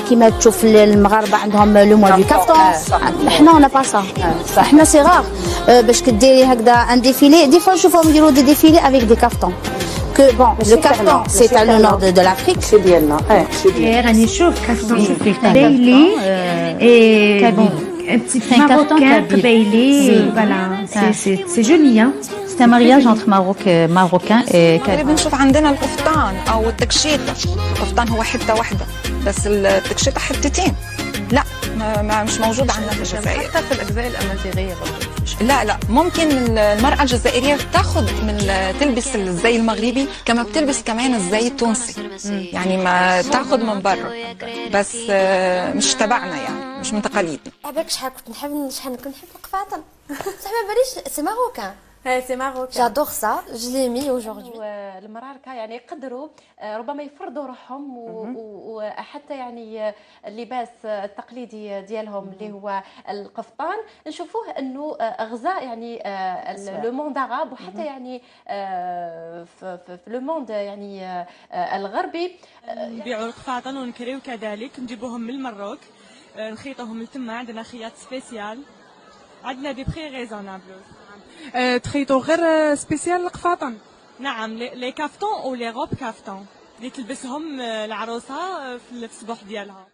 كيما تشوف المغاربه عندهم لو موا دو كافتون، احنا اون با سا، احنا سي غار باش كديري هكذا ان ديفيلي. دي فوا نشوفهم يديروا دي ديفيلي افيك دي كافتون. Que bon, le carton, c'est à le nord de l'Afrique. C'est bien là. راني نشوف كافتون ليلي et bon un petit marocain قبيلي. Voilà, c'est joli hein. C'est un mariage entre Marocain et Kabylie. بنشوف عندنا القفطان او التكشيطه. القفطان هو حته واحده بس التكشيطه حتتين. لا مش موجود عندنا في الجزائر. حتى في الاجزاء الامازيغيه برضه. لا ممكن المرأة الجزائرية تاخد من تلبس الزي المغربي كما بتلبس كمان الزي التونسي، يعني ما تاخد من برا بس مش تبعنا يعني مش من تقاليدنا. هذاك شحال كنت نحب القفاطن. صح ما باليش سي ماروكان. سي ماروكان. جادور سا جو لي مي اوجوردي. المراركه يعني يقدروا ربما يفرضوا روحهم وحتى يعني اللباس التقليدي ديالهم اللي هو القفطان نشوفوه انه غزا يعني لو موند عرب وحتى يعني في لو موند يعني الغربي. نبيعوا القفاطن ونكريو كذلك نجيبوهم من المروك نخيطوهم لتما. عندنا خياط سبيسيال، عندنا دي بري ريزونابل. تخيطوا غير سبيسيال القفاطن؟ نعم، لي كافتون او لي روب كافتون اللي تلبسهم العروسه في الصبح ديالها.